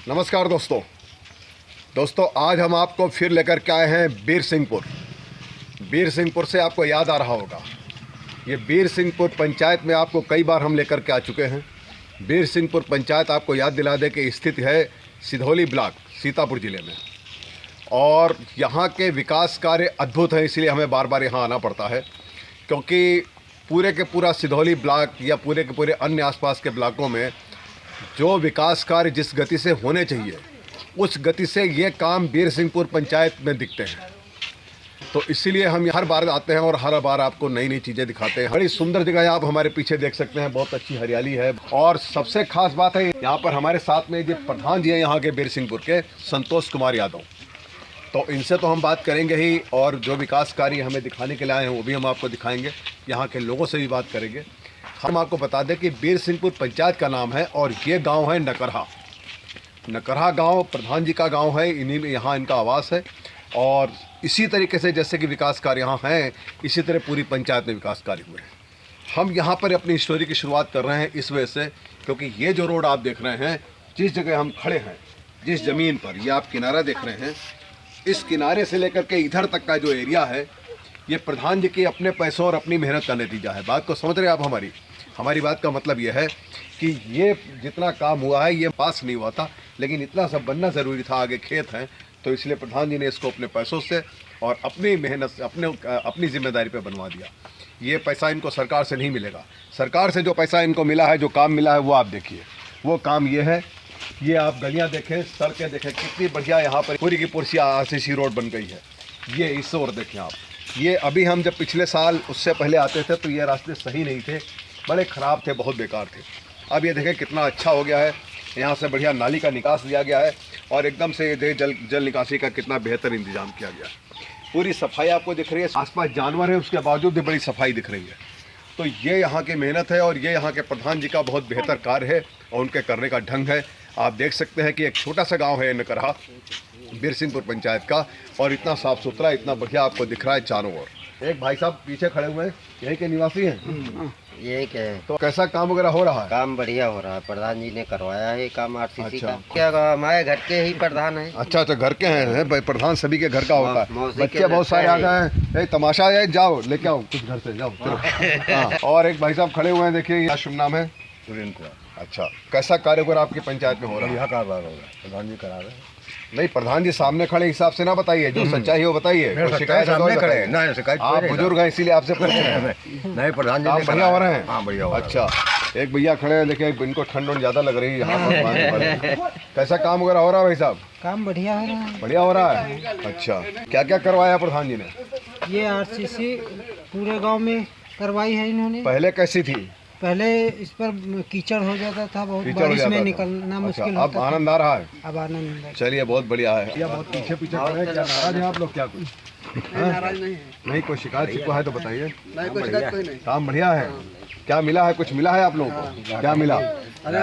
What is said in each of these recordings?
नमस्कार दोस्तों आज हम आपको फिर लेकर के आए हैं बीर सिंहपुर से आपको याद आ रहा होगा। ये बीर सिंहपुर पंचायत में आपको कई बार हम लेकर के आ चुके हैं। बीर सिंहपुर पंचायत आपको याद दिला दे कि स्थित है सिधौली ब्लॉक सीतापुर ज़िले में, और यहाँ के विकास कार्य अद्भुत हैं, इसलिए हमें बार बार यहाँ आना पड़ता है, क्योंकि पूरे के पूरा सिधौली ब्लॉक या पूरे के पूरे अन्य आसपास के ब्लॉकों में जो विकास कार्य जिस गति से होने चाहिए उस गति से ये काम बीर सिंहपुर पंचायत में दिखते हैं। तो इसीलिए हम हर बार आते हैं और हर बार आपको नई नई चीज़ें दिखाते हैं। बड़ी सुंदर जगह है, आप हमारे पीछे देख सकते हैं, बहुत अच्छी हरियाली है। और सबसे खास बात है यहाँ पर हमारे साथ में जो प्रधान जी हैं यहाँ के बीर सिंहपुर के, संतोष कुमार यादव। तो इनसे तो हम बात करेंगे ही, और जो विकास कार्य हमें दिखाने के लिए आए हैं वो भी हम आपको दिखाएंगे। यहाँ के लोगों से भी बात करेंगे। हम आपको बता दें कि बीर सिंहपुर पंचायत का नाम है और ये गांव है नकरहा गांव प्रधान जी का गांव है। इन्हीं में यहाँ इनका आवास है, और इसी तरीके से जैसे कि विकास कार्य यहाँ हैं, इसी तरह पूरी पंचायत में विकास कार्य हुए हैं। हम यहाँ पर अपनी स्टोरी की शुरुआत कर रहे हैं इस वजह से, क्योंकि ये जो रोड आप देख रहे हैं, जिस जगह हम खड़े हैं, जिस ज़मीन पर ये आप किनारा देख रहे हैं, इस किनारे से लेकर के इधर तक का जो एरिया है, ये प्रधान जी के अपने पैसों और अपनी मेहनत का नतीजा है। बात को समझ रहे हैं आप? हमारी बात का मतलब यह है कि ये जितना काम हुआ है ये पास नहीं हुआ था, लेकिन इतना सब बनना ज़रूरी था। आगे खेत हैं, तो इसलिए प्रधान जी ने इसको अपने पैसों से और अपनी मेहनत से अपनी जिम्मेदारी पे बनवा दिया। ये पैसा इनको सरकार से नहीं मिलेगा। सरकार से जो पैसा इनको मिला है, जो काम मिला है, वो आप देखिए। वो काम ये है, ये आप गलियाँ देखें, सड़कें देखें, कितनी बढ़िया यहाँ पर पूरी की पूरी आरसीसी रोड बन गई है। ये इस ओर देखें आप। ये अभी हम जब पिछले साल उससे पहले आते थे तो ये रास्ते सही नहीं थे, बड़े ख़राब थे, बहुत बेकार थे। अब ये देखें कितना अच्छा हो गया है। यहाँ से बढ़िया नाली का निकास दिया गया है, और एकदम से ये जल निकासी का कितना बेहतर इंतजाम किया गया है। पूरी सफाई आपको दिख रही है। आसपास जानवर है, उसके बावजूद भी बड़ी सफाई दिख रही है। तो ये यहाँ की मेहनत है, और ये यहाँ के प्रधान जी का बहुत बेहतर कार्य है, और उनके करने का ढंग है। आप देख सकते हैं कि एक छोटा सा गाँव है नकरहा, बीर सिंहपुर पंचायत का, और इतना साफ़ सुथरा, इतना बढ़िया आपको दिख रहा है चारों ओर। एक भाई साहब पीछे खड़े हुए हैं, यही के निवासी हैं? यही क्या है। तो कैसा काम वगैरह हो रहा है? काम बढ़िया हो रहा है, प्रधान जी ने करवाया है काम आरसीसी का। क्या हमारे घर के ही प्रधान है। अच्छा, घर के हैं प्रधान, सभी के घर का होता है। बच्चे बहुत सारे आ गए हैं, तमाशा है, जाओ लेके आओ कुछ घर से, जाओ चलो। हाँ, और एक भाई साहब खड़े हुए हैं, देखिए, क्या शुभ नाम है? सुरेंद्र कुमार। अच्छा, कैसा कार्य आपकी पंचायत में हो रहा है? यहाँ कारोबार हो रहा है, प्रधान जी करा रहे हैं। नहीं, प्रधान जी सामने खड़े हिसाब से ना बताइए, जो सच्चाई हो बताइए। शिकायत सामने खड़े हैं ना, शिकायत आप बुजुर्ग हैं इसीलिए आपसे पूछ रहे हैं। नहीं, प्रधान जी काम बढ़िया हो रहे हैं? हाँ, बढ़िया हो रहा है। अच्छा, एक भैया खड़े हैं, देखिए इनको ठंड ज़्यादा लग रही है यहाँ पर। कैसा काम वगैरह हो रहा है भाई साहब? काम बढ़िया हो रहा है। बढ़िया हो रहा है। अच्छा, क्या क्या करवाया प्रधान जी ने? ये आरसीसी पूरे गांव में करवाई है इन्होंने। पहले कैसी थी? पहले इस पर कीचड़ हो जाता था, बहुत कीचड़ हो बारिश जाता में था। निकलना मुश्किल अच्छा, होता अब था। आनंद आ रहा है? अब आनंद है। चलिए, बहुत बढ़िया है। या बहुत पीछे पीछे खड़े हैं, क्या नाराज हैं आप लोग? क्या कुछ नाराज नहीं है। नहीं, कोई शिकायत शिकवा है तो बताइए। नहीं, कोई शिकायत कोई नहीं। काम बढ़िया है। क्या मिला है? कुछ मिला है आप लोगों को? क्या मिला? अरे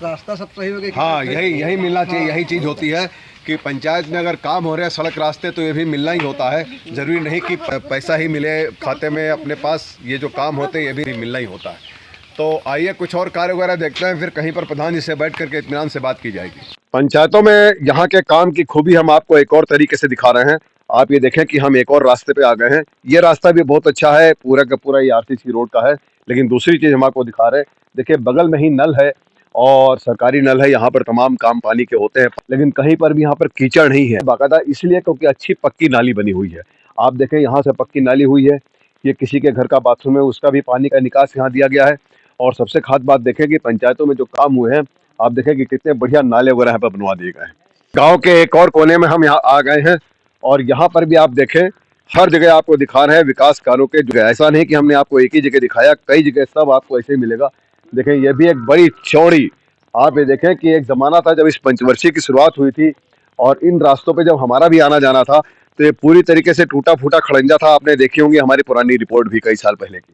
रास्ता सब सही हो गया। हाँ, यही मिलना चाहिए। यही चीज़ होती है कि पंचायत में अगर काम हो रहे हैं, सड़क रास्ते, तो ये भी मिलना ही होता है। ज़रूरी नहीं कि पैसा ही मिले खाते में अपने पास, ये जो काम होते हैं ये भी मिलना ही होता है। तो आइए कुछ और कार्य वगैरह देखते हैं, फिर कहीं पर प्रधान जी से बैठ करके इत्मीनान से बात की जाएगी। पंचायतों में यहाँ के काम की खूबी हम आपको एक और तरीके से दिखा रहे हैं। आप ये देखें कि हम एक और रास्ते पे आ गए हैं। ये रास्ता भी बहुत अच्छा है, पूरा का पूरा ये आरसीसी रोड का है। लेकिन दूसरी चीज़ हम आपको दिखा रहे हैं, देखिए बगल में ही नल है, और सरकारी नल है। यहाँ पर तमाम काम पानी के होते हैं, लेकिन कहीं पर भी यहाँ पर कीचड़ नहीं है बाकायदा, इसलिए क्योंकि अच्छी पक्की नाली बनी हुई है। आप देखें, यहाँ से पक्की नाली हुई है। ये किसी के घर का बाथरूम है, उसका भी पानी का निकास यहाँ दिया गया है। और सबसे खास बात देखें कि पंचायतों में जो काम हुए हैं, आप देखें कि कितने बढ़िया नाले वगैरह यहाँ पर बनवा दिए गए हैं। गांव के एक और कोने में हम यहाँ आ गए हैं, और यहाँ पर भी आप देखें, हर जगह आपको दिखा रहे हैं विकास कार्यों के जगह। ऐसा नहीं कि हमने आपको एक ही जगह दिखाया, कई जगह सब आपको ऐसे ही मिलेगा। देखें, ये भी एक बड़ी चौड़ी, आप ये देखें कि एक ज़माना था जब इस पंचवर्षीय की शुरुआत हुई थी, और इन रास्तों पर जब हमारा भी आना जाना था, तो ये पूरी तरीके से टूटा फूटा खड़ंजा था। आपने देखी होंगी हमारी पुरानी रिपोर्ट भी कई साल पहले की।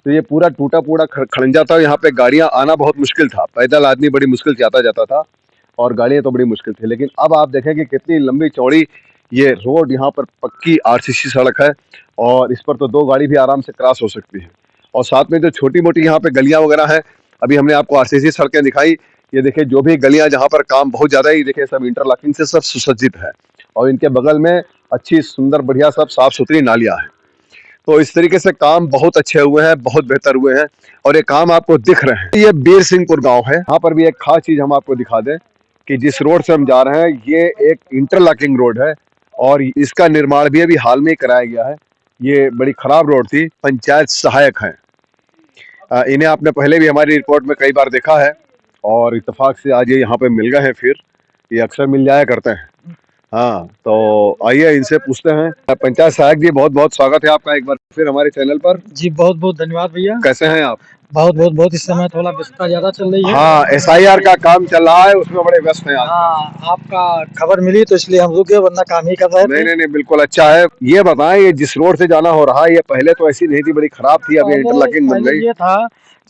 तो ये पूरा टूटा फूटा खड़ंजा था। यहाँ पे गाड़ियाँ आना बहुत मुश्किल था, पैदल आदमी बड़ी मुश्किल से आता जाता था, और गाड़ियाँ तो बड़ी मुश्किल थी। लेकिन अब आप देखें कि कितनी लंबी चौड़ी ये रोड, यहाँ पर पक्की आरसीसी सड़क है, और इस पर तो 2 गाड़ी भी आराम से क्रॉस हो सकती है। और साथ में जो छोटी मोटी यहाँ पे गलियाँ वगैरह हैं, अभी हमने आपको आरसीसी सड़कें दिखाई, ये देखिए जो भी गलियां जहाँ पर काम बहुत ज्यादा है, ये देखिए सब इंटरलॉकिंग से सब सुसज्जित है और इनके बगल में अच्छी सुंदर बढ़िया सब साफ सुथरी नालियां हैं। तो इस तरीके से काम बहुत अच्छे हुए हैं, बहुत बेहतर हुए हैं और ये काम आपको दिख रहे हैं। ये बीर सिंहपुर गांव है। यहाँ पर भी एक खास चीज हम आपको दिखा दें कि जिस रोड से हम जा रहे हैं ये एक इंटरलॉकिंग रोड है और इसका निर्माण भी अभी हाल में ही कराया गया है। ये बड़ी खराब रोड थी। पंचायत सहायक हैं, इन्हें आपने पहले भी हमारी रिपोर्ट में कई बार देखा है और इत्तेफाक से आज ये यहाँ पे मिल गए हैं। फिर ये अक्सर मिल जाया करते हैं। हाँ, तो आइए इनसे पूछते हैं। पंचायत सहायक जी, बहुत बहुत स्वागत है आपका एक बार फिर हमारे चैनल पर। जी बहुत बहुत धन्यवाद भैया। कैसे हैं आप? बहुत इस समय थोड़ा व्यस्तता ज्यादा चल रही है। हाँ, SIR का काम चल रहा है, उसमें बड़े व्यस्त हैं आज। हाँ, आपका खबर मिली तो इसलिए हम रुक गए, वरना काम ही कर रहे थे। नहीं, बिल्कुल अच्छा है। ये बताएं, ये जिस रोड से जाना हो रहा है, ये पहले तो ऐसी नहीं थी, बड़ी खराब थी, अभी इंटरलॉकिंग बन गई। ये था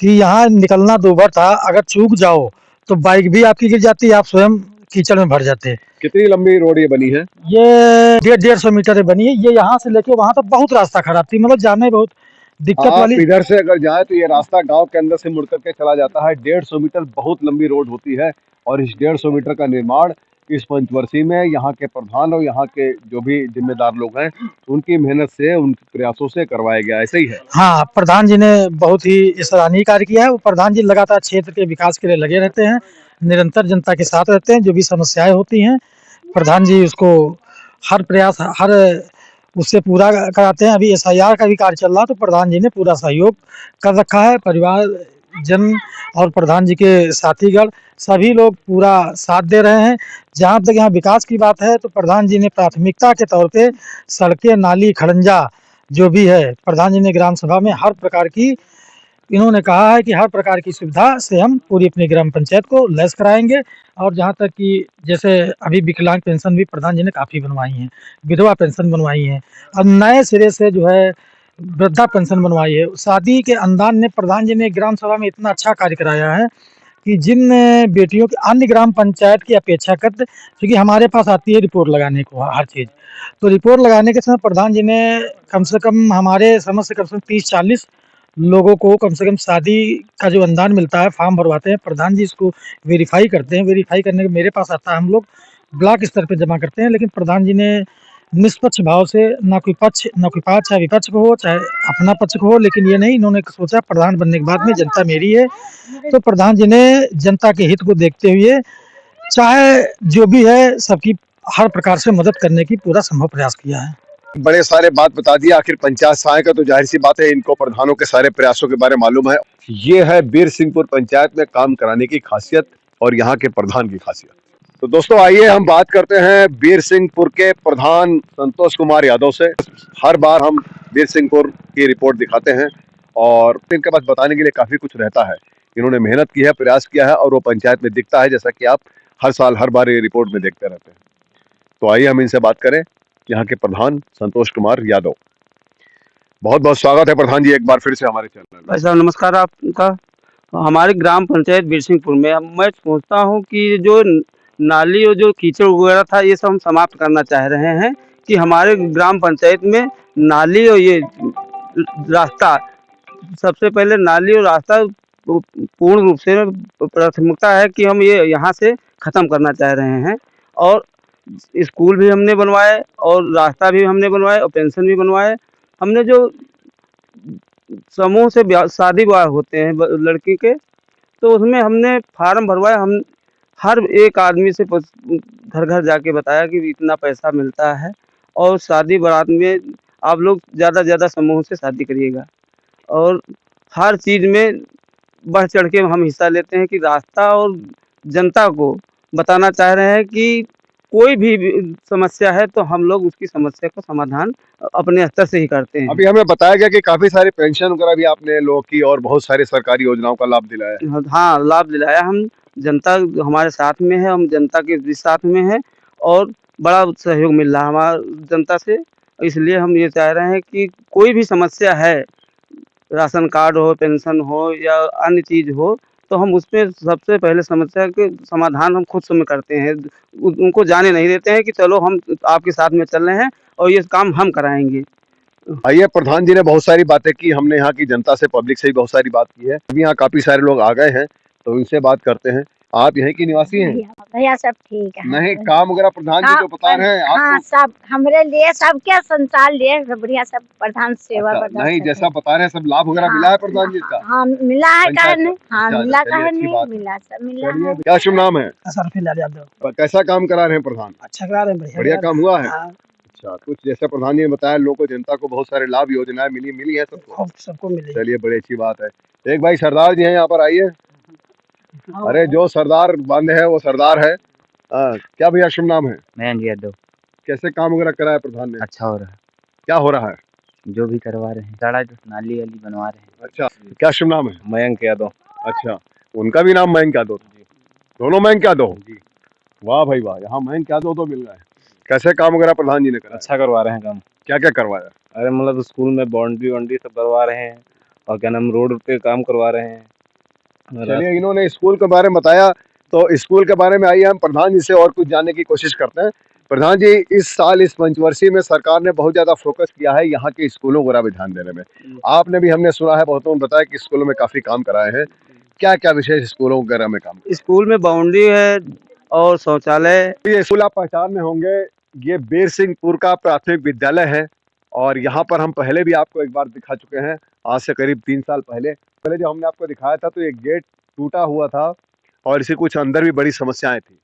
कि यहाँ निकलना दूभर था, अगर चूक जाओ तो बाइक भी आपकी गिर जाती, आप स्वयं कीचड़ में भर जाते। कितनी लंबी रोड ये बनी है? ये 150 मीटर बनी है। ये यहाँ से लेके वहां तक बहुत रास्ता खराब थी, मतलब जाने में बहुत दिक्कत वाली। इधर से अगर जाए तो ये रास्ता गांव के अंदर से मुड़ करके चला जाता है। 150 मीटर बहुत लंबी रोड होती है और इस 150 मीटर का निर्माण इस पंचवर्षीय में यहाँ के प्रधान और यहाँ के जो भी जिम्मेदार लोग हैं उनकी मेहनत से, उनके प्रयासों से करवाया गया। ऐसे ही है। हाँ, प्रधान जी ने बहुत ही सराहनीय कार्य किया है। वो प्रधान जी लगातार क्षेत्र के विकास के लिए लगे रहते हैं, निरंतर जनता के साथ रहते हैं। जो भी समस्याएं होती हैं प्रधान जी उसको हर प्रयास हर उससे पूरा कराते हैं। अभी SIR का भी कार्य चल रहा है तो प्रधान जी ने पूरा सहयोग कर रखा है। परिवार जन और प्रधान जी के साथीगण सभी लोग पूरा साथ दे रहे हैं। जहाँ तक यहाँ विकास की बात है तो प्रधान जी ने प्राथमिकता के तौर पे सड़कें, नाली, खड़ंजा जो भी है, प्रधान जी ने ग्राम सभा में हर प्रकार की, इन्होंने कहा है कि हर प्रकार की सुविधा से हम पूरी अपनी ग्राम पंचायत को लैस कराएंगे। और जहाँ तक कि जैसे अभी विकलांग पेंशन भी प्रधान जी ने काफ़ी बनवाई है, विधवा पेंशन बनवाई है, और नए सिरे से जो है वृद्धा पेंशन बनवाई है। शादी के अनुदान ने प्रधान जी ने ग्राम सभा में इतना अच्छा कार्य कराया है कि जिन बेटियों की अन्य ग्राम पंचायत की अपेक्षाकृत, क्योंकि हमारे पास आती है रिपोर्ट लगाने को हर चीज़, तो रिपोर्ट लगाने के समय प्रधान जी ने कम से कम हमारे समझ से कम से कम 30-40 लोगों को कम से कम शादी का जो अनुदान मिलता है फॉर्म भरवाते हैं। प्रधान जी इसको वेरीफाई करते हैं। वेरीफाई करने के मेरे पास आता है, हम लोग ब्लॉक स्तर पे जमा करते हैं। लेकिन प्रधान जी ने निष्पक्ष भाव से, ना कोई पक्ष ना कोई पार्टी, चाहे विपक्ष को हो चाहे अपना पक्ष को हो, लेकिन ये नहीं, इन्होंने सोचा प्रधान बनने के बाद में जनता मेरी है, तो प्रधान जी ने जनता के हित को देखते हुए चाहे जो भी है सबकी हर प्रकार से मदद करने की पूरा संभव प्रयास किया है। बड़े सारे बात बता दिया। आखिर पंचायत सहायक है तो जाहिर सी बात है इनको प्रधानों के सारे प्रयासों के बारे में मालूम है। ये है बीर सिंहपुर पंचायत में काम कराने की खासियत और यहाँ के प्रधान की खासियत। तो दोस्तों आइए हम बात करते हैं बीर सिंहपुर के प्रधान संतोष कुमार यादव से। हर बार हम बीर सिंहपुर की रिपोर्ट दिखाते हैं और इनके पास बताने के लिए काफी कुछ रहता है। इन्होंने मेहनत की है, प्रयास किया है और वो पंचायत में दिखता है, जैसा कि आप हर साल हर बार ये रिपोर्ट में देखते रहते हैं। तो आइए हम इनसे बात करें, यहाँ के प्रधान संतोष कुमार यादव। बहुत बहुत स्वागत है प्रधान जी एक बार फिर से हमारे चैनल में। भाई साहब नमस्कार आपका। हमारे ग्राम पंचायत बीर सिंहपुर में मैं सोचता हूँ कि जो नाली और जो कीचड़ वगैरह था ये सब हम समाप्त करना चाह रहे हैं कि हमारे ग्राम पंचायत में नाली और ये रास्ता, सबसे पहले नाली और रास्ता पूर्ण रूप से प्राथमिकता है कि हम ये यहाँ से ख़त्म करना चाह रहे हैं। और स्कूल भी हमने बनवाए और रास्ता भी हमने बनवाए और पेंशन भी बनवाए। हमने जो समूह से शादी ब्याह होते हैं लड़की के, तो उसमें हमने फार्म भरवाया। हम हर एक आदमी से घर घर जाके बताया कि इतना पैसा मिलता है और शादी बारात में आप लोग ज़्यादा से ज़्यादा समूह से शादी करिएगा। और हर चीज़ में बढ़ चढ़ के हम हिस्सा लेते हैं कि रास्ता और जनता को बताना चाह रहे हैं कि कोई भी समस्या है तो हम लोग उसकी समस्या का समाधान अपने स्तर से ही करते हैं। अभी हमें बताया गया कि काफी सारी पेंशन वगैरह भी आपने लोगों की और बहुत सारी सरकारी योजनाओं का लाभ दिलाया है। हाँ, लाभ दिलाया। हम जनता हमारे साथ में है, हम जनता के भी साथ में है और बड़ा सहयोग मिल रहा है हमारा जनता से। इसलिए हम ये चाह रहे हैं कि कोई भी समस्या है, राशन कार्ड हो, पेंशन हो या अन्य चीज़ हो, तो हम उसमें सबसे पहले समस्या के समाधान हम खुद समय करते हैं। उनको जाने नहीं देते हैं कि चलो हम आपके साथ में चल रहे हैं और ये काम हम कराएंगे। आइए, प्रधान जी ने बहुत सारी बातें की, हमने यहाँ की जनता से, पब्लिक से भी बहुत सारी बात की है। अभी यहाँ काफी सारे लोग आ गए हैं तो इनसे बात करते हैं। आप यहीं की निवासी हैं? भैया सब ठीक है। नहीं, काम वगैरह प्रधान जी जो बता रहे हैं हाँ, आपको? सब हमरे लिए सबके संसार लिए सब बढ़िया, सब प्रधान सेवा अच्छा, बर्दाश्त नहीं करते जैसा हैं। बता रहे हैं सब लाभ वगैरह मिला है प्रधान जी का? हाँ मिला है, पंचायत काहे से? नहीं, हाँ अच्छा, मिला चलिए, काहे अच्छी नहीं, बात है। मिला सब मिला चलिए, है। क्या शुभ नाम है? सरफिल यादव। कैसा काम करा रहे हैं प्रधान? अच्छा करा रहे हैं, बढ़िया काम हुआ है? हाँ, अच्छा, कुछ जैसे प्रधान जी ने बताया, लोगों को, जनता को बहुत सारे लाभ योजनाएं मिली है सबको? सबको मिले। चलिए, बड़ी अच्छी बात है। एक भाई सरदार जी हैं, यहाँ पर आइए। अरे जो सरदार बंद है वो सरदार है। क्या भैया शुभ नाम है? मयंक यादव। कैसे काम वगैरह करा है प्रधान ने? अच्छा हो रहा है, क्या हो रहा है? जो भी करवा रहे हैं, सड़क नाली वाली बनवा रहे हैं। अच्छा, क्या शुभ नाम है? मयंक यादव। अच्छा, उनका भी नाम मयंक यादव था? दोनों मयंक यादव? जी। वाह भाई वाह, यहाँ मयंक यादव तो मिल रहा है। कैसे काम वगैरह प्रधान जी ने करा? अच्छा करवा रहे हैं काम। क्या क्या करवाया? अरे मतलब स्कूल में बाउंड्री सब करवा रहे हैं और क्या नाम रोड पे काम करवा रहे हैं। चलिए, इन्होंने स्कूल के बारे में बताया, तो स्कूल के बारे में आइए हम प्रधान जी से और कुछ जानने की कोशिश करते हैं। प्रधान जी, इस साल इस पंचवर्षीय में सरकार ने बहुत ज़्यादा फोकस किया है यहाँ के स्कूलों वगैरह पे ध्यान देने में। आपने भी, हमने सुना है, बहुतों ने बताया कि स्कूलों में काफ़ी काम कराए हैं। क्या क्या विशेष स्कूलों वगैरह में काम? स्कूल में बाउंड्री है और शौचालय। ये स्कूल आप पहचान में होंगे, ये बीर सिंहपुर का प्राथमिक विद्यालय है और यहाँ पर हम पहले भी आपको एक बार दिखा चुके हैं, आज से करीब 3 साल पहले जब हमने आपको दिखाया था तो ये गेट टूटा हुआ था और इसे कुछ अंदर भी बड़ी समस्याएं थी।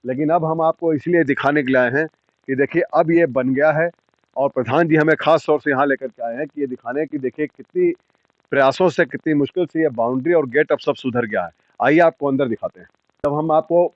लेकिन अब हम आपको इसलिए दिखाने के लिए आए हैं कि देखिए अब ये बन गया है और प्रधान जी हमें खास तौर से यहाँ लेकर के आए हैं कि ये दिखाने कि देखिए कितनी प्रयासों से, कितनी मुश्किल से ये बाउंड्री और गेट अब सब सुधर गया है। आइए आपको अंदर दिखाते हैं। तब हम आपको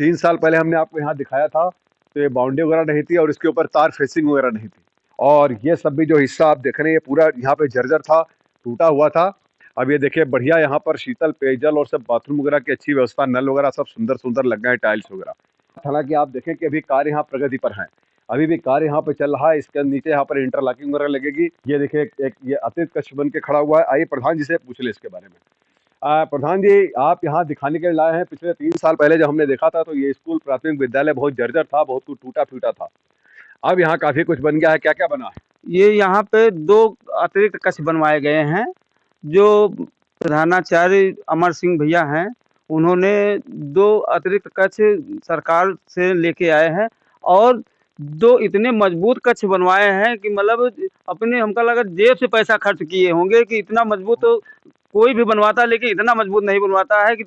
3 साल पहले हमने आपको यहाँ दिखाया था तो ये बाउंड्री वगैरह नहीं थी और इसके ऊपर तार फेसिंग वगैरह नहीं थी और ये सब भी जो हिस्सा आप देख रहे हैं ये पूरा यहाँ पे जर्जर था, टूटा हुआ था। अब ये देखिए बढ़िया यहाँ पर शीतल पेयजल और सब बाथरूम वगैरह की अच्छी व्यवस्था, नल वगैरह सब सुंदर सुंदर लग गए हैं, टाइल्स वगैरह। हालांकि आप देखें कि अभी कार्य यहाँ प्रगति पर है, अभी भी कार्य यहाँ पे चल रहा है। इसके नीचे यहाँ पर इंटरलॉकिंग वगैरह लगेगी। ये देखिए एक ये अतिरिक्त कक्ष बन के खड़ा हुआ है। आइए प्रधान जी से पूछ ले इसके बारे में। प्रधान जी, आप यहाँ दिखाने के लिए लाए हैं, पिछले 3 साल पहले जब हमने देखा था तो ये स्कूल प्राथमिक विद्यालय बहुत जर्जर था, बहुत कुछ टूटा फूटा था। अब यहाँ काफी कुछ बन गया है, क्या क्या बना है? ये यहाँ पे 2 अतिरिक्त कक्ष बनवाए गए हैं। जो प्रधानाचार्य अमर सिंह भैया हैं, उन्होंने 2 अतिरिक्त कक्ष सरकार से लेके आए हैं और 2 इतने मजबूत कक्ष बनवाए हैं कि मतलब अपने, हमको लगा जेब से पैसा खर्च किए होंगे कि इतना मजबूत तो कोई भी बनवाता, लेकिन इतना मजबूत नहीं बनवाता है कि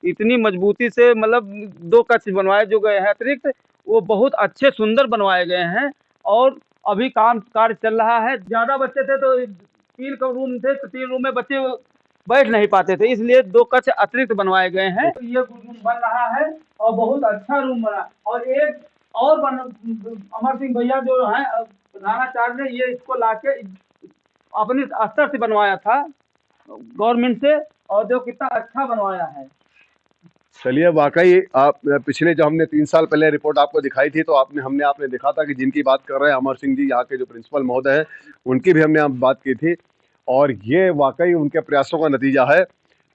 इतनी मजबूती से मतलब 2 कक्ष बनवाए जो गए हैं अतिरिक्त, वो बहुत अच्छे सुंदर बनवाए गए हैं और अभी कार्य चल रहा है। ज़्यादा बच्चे थे तो 3 रूम थे, तो 3 रूम में बच्चे बैठ नहीं पाते थे, इसलिए 2 कक्ष अतिरिक्त बनवाए गए हैं। ये रूम बन रहा है और बहुत अच्छा रूम बना और एक और अमर सिंह भैया जो हैं प्रधानाचार्य ने ये इसको लाके अपने स्तर से बनवाया था गवर्नमेंट से और जो कितना अच्छा बनवाया है। चलिए, वाकई आप पिछले जो हमने 3 साल पहले रिपोर्ट आपको दिखाई थी तो आपने देखा था कि जिनकी बात कर रहे हैं अमर सिंह जी, यहाँ के जो प्रिंसिपल महोदय हैं, उनकी भी हमने आप बात की थी और ये वाकई उनके प्रयासों का नतीजा है,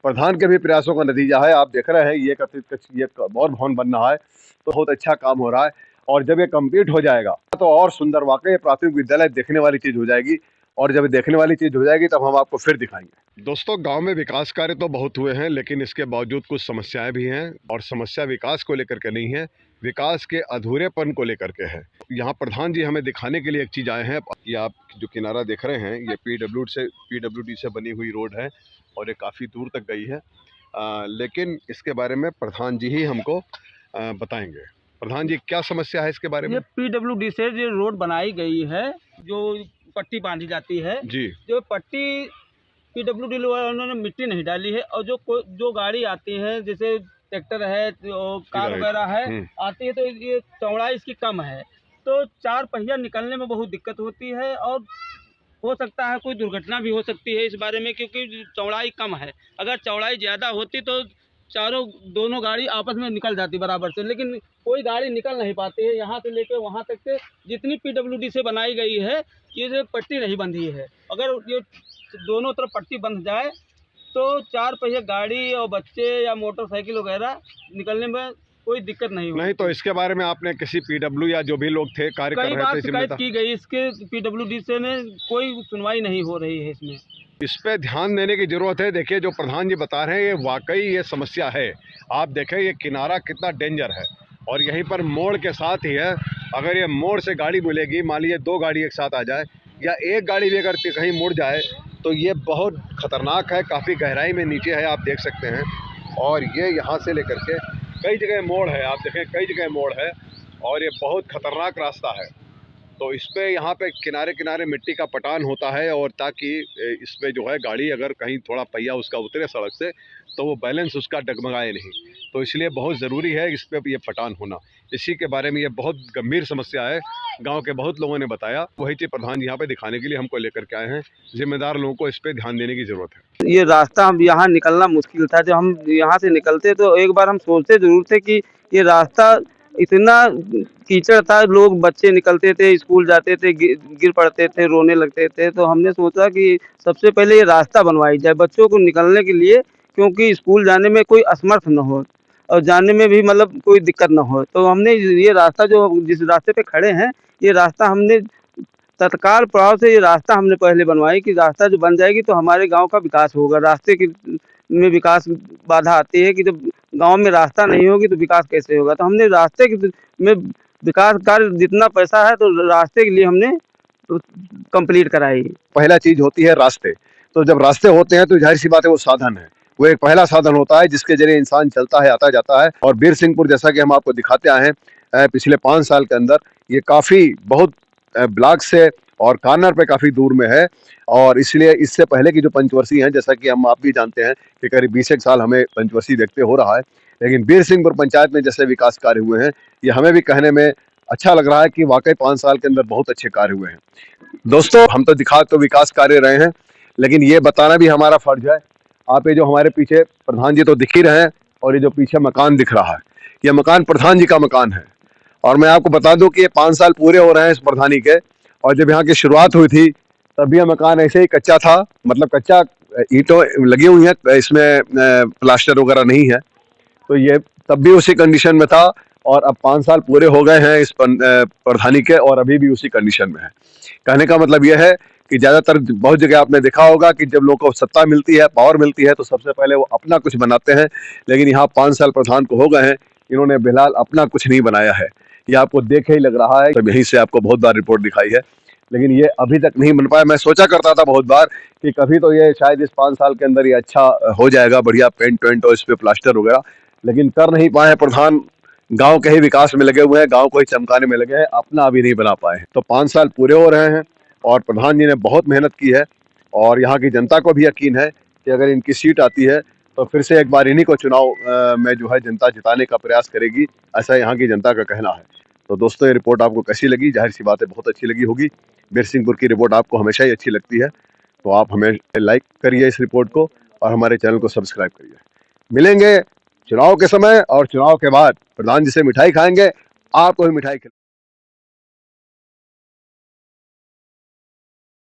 प्रधान के भी प्रयासों का नतीजा है। आप देख रहे हैं ये और भवन बन रहा है, तो बहुत अच्छा काम हो रहा है और जब ये कंप्लीट हो जाएगा तो और सुंदर वाकई प्राथमिक विद्यालय देखने वाली चीज़ हो जाएगी और जब देखने वाली चीज़ हो जाएगी तब हम आपको फिर दिखाएंगे। दोस्तों, गांव में विकास कार्य तो बहुत हुए हैं लेकिन इसके बावजूद कुछ समस्याएं भी हैं और समस्या विकास को लेकर के नहीं है, विकास के अधूरेपन को लेकर के है। यहाँ प्रधान जी हमें दिखाने के लिए एक चीज़ आए हैं। ये आप जो किनारा देख रहे हैं ये पीडब्ल्यूडी से बनी हुई रोड है और ये काफ़ी दूर तक गई है, लेकिन इसके बारे में प्रधान जी ही हमको बताएंगे। प्रधान जी, क्या समस्या है इसके बारे में? ये पीडब्ल्यूडी से जो रोड बनाई गई है, जो पट्टी बांधी जाती है जी, जो पट्टी पीडब्ल्यूडी उन्होंने मिट्टी नहीं डाली है और जो गाड़ी आती है जैसे ट्रैक्टर है और कार वगैरह है आती है तो ये चौड़ाई इसकी कम है, तो 4 पहिया निकलने में बहुत दिक्कत होती है और हो सकता है कोई दुर्घटना भी हो सकती है इस बारे में, क्योंकि चौड़ाई कम है। अगर चौड़ाई ज़्यादा होती तो दोनों गाड़ी आपस में निकल जाती बराबर से, लेकिन कोई गाड़ी निकल नहीं पाती है। यहाँ से लेकर वहाँ तक के जितनी पीडब्ल्यूडी से बनाई गई है ये जो पट्टी नहीं बंधी है, अगर ये दोनों तरफ पट्टी बंध जाए तो 4 पहिया गाड़ी और बच्चे या मोटरसाइकिल वगैरह निकलने में कोई दिक्कत नहीं नहीं तो इसके बारे में आपने किसी पीडब्ल्यू या जो भी लोग थे कार्य कर कई रहे बार थे शिकायत जिम्मेदार, की गई, इसके पीडब्ल्यूडी से ने कोई सुनवाई नहीं हो रही है इसमें। इस पे ध्यान देने की ज़रूरत है। देखिए जो प्रधान जी बता रहे हैं ये वाकई ये समस्या है। आप देखें ये किनारा कितना डेंजर है और यहीं पर मोड़ के साथ ही है। अगर ये मोड़ से गाड़ी मिलेगी, मान लीजिए 2 गाड़ी एक साथ आ जाए या एक गाड़ी भी अगर कहीं मुड़ जाए तो ये बहुत ख़तरनाक है। काफ़ी गहराई में नीचे है, आप देख सकते हैं। और ये यहाँ से लेकर के कई जगह मोड़ है, आप देखें कई जगह मोड़ है और ये बहुत ख़तरनाक रास्ता है। तो इस पे यहाँ पे किनारे किनारे मिट्टी का पटान होता है और ताकि इस पे जो है गाड़ी अगर कहीं थोड़ा पहिया उसका उतरे सड़क से तो वो बैलेंस उसका डगमगाए नहीं। तो इसलिए बहुत ज़रूरी है इस पे ये पटान होना। इसी के बारे में ये बहुत गंभीर समस्या है, गांव के बहुत लोगों ने बताया। वही चीज़ प्रधान जी यहाँ पे दिखाने के लिए हमको लेकर के आए हैं। जिम्मेदार लोगों को इस पे ध्यान देने की ज़रूरत है। ये रास्ता हम यहाँ निकलना मुश्किल था। जब हम यहाँ से निकलते तो एक बार हम सोचते ज़रूर थे कि ये रास्ता इतना कीचड़ था, लोग बच्चे निकलते थे, स्कूल जाते थे, गिर पड़ते थे, रोने लगते थे। तो हमने सोचा कि सबसे पहले ये रास्ता बनवाई जाए बच्चों को निकलने के लिए, क्योंकि स्कूल जाने में कोई असमर्थ न हो और जाने में भी मतलब कोई दिक्कत न हो। तो हमने ये रास्ता जो जिस रास्ते पे खड़े हैं, ये रास्ता हमने तत्काल प्रभाव से ये रास्ता हमने पहले बनवाई कि रास्ता जो बन जाएगी तो हमारे गांव का विकास होगा। रास्ते की में विकास बाधा आती है कि जब गांव में रास्ता नहीं होगी तो विकास कैसे होगा। तो हमने रास्ते में विकास कार्य जितना पैसा है तो रास्ते के लिए हमने कंप्लीट कराई। पहला चीज़ होती है रास्ते। तो जब रास्ते होते हैं तो जाहिर सी बात है वो साधन है, वो एक पहला साधन होता है जिसके जरिए इंसान चलता है, आता जाता है। और बीरसिंहपुर जैसा कि हम आपको दिखाते आए हैं पिछले 5 साल के अंदर ये काफ़ी बहुत ब्लॉक से और कॉर्नर पे काफ़ी दूर में है। और इसलिए इससे पहले की जो पंचवर्षीय हैं, जैसा कि हम आप भी जानते हैं कि करीब 20 एक साल हमें पंचवर्षीय देखते हो रहा है, लेकिन बीरसिंहपुर पंचायत में जैसे विकास कार्य हुए हैं ये हमें भी कहने में अच्छा लग रहा है कि वाकई 5 साल के अंदर बहुत अच्छे कार्य हुए हैं। दोस्तों हम तो दिखा तो विकास कार्य रहे हैं, लेकिन ये बताना भी हमारा फर्ज है। आप ये जो हमारे पीछे प्रधान जी तो दिख ही रहे हैं और ये जो पीछे मकान दिख रहा है ये मकान प्रधान जी का मकान है। और मैं आपको बता दूं कि ये 5 साल पूरे हो रहे हैं इस प्रधानी के। और जब यहाँ की शुरुआत हुई थी तब भी यह मकान ऐसे ही कच्चा था, मतलब कच्चा ईंटों लगी हुई हैं, इसमें प्लास्टर वगैरह नहीं है। तो ये तब भी उसी कंडीशन में था और अब 5 साल पूरे हो गए हैं इस प्रधानी के और अभी भी उसी कंडीशन में है। कहने का मतलब यह है कि ज़्यादातर बहुत जगह आपने देखा होगा कि जब लोगों को सत्ता मिलती है, पावर मिलती है तो सबसे पहले वो अपना कुछ बनाते हैं, लेकिन यहाँ 5 साल प्रधान को हो गए हैं, इन्होंने फिलहाल अपना कुछ नहीं बनाया है। ये आपको देखे ही लग रहा है। तो यहीं से आपको बहुत बार रिपोर्ट दिखाई है, लेकिन ये अभी तक नहीं बन पाया। मैं सोचा करता था बहुत बार कि कभी तो ये शायद इस 5 साल के अंदर ये अच्छा हो जाएगा, बढ़िया पेंट वेंट और इस पर प्लास्टर वगैरह, लेकिन कर नहीं पाए हैं प्रधान। गांव के ही विकास में लगे हुए हैं, गांव को ही चमकाने में लगे हैं, अपना अभी नहीं बना पाए हैं। तो 5 साल पूरे हो रहे हैं और प्रधान जी ने बहुत मेहनत की है और यहाँ की जनता को भी यकीन है कि अगर इनकी सीट आती है तो फिर से एक बार इन्हीं को चुनाव में जो है जनता जिताने का प्रयास करेगी, ऐसा यहाँ की जनता का कहना है। तो दोस्तों ये रिपोर्ट आपको कैसी लगी? जाहिर सी बात है बहुत अच्छी लगी होगी। बीरसिंहपुर की रिपोर्ट आपको हमेशा ही अच्छी लगती है, तो आप हमें लाइक करिए इस रिपोर्ट को और हमारे चैनल को सब्सक्राइब करिए। मिलेंगे चुनाव के समय और चुनाव के बाद प्रधान जी से मिठाई खाएंगे, आपको भी मिठाई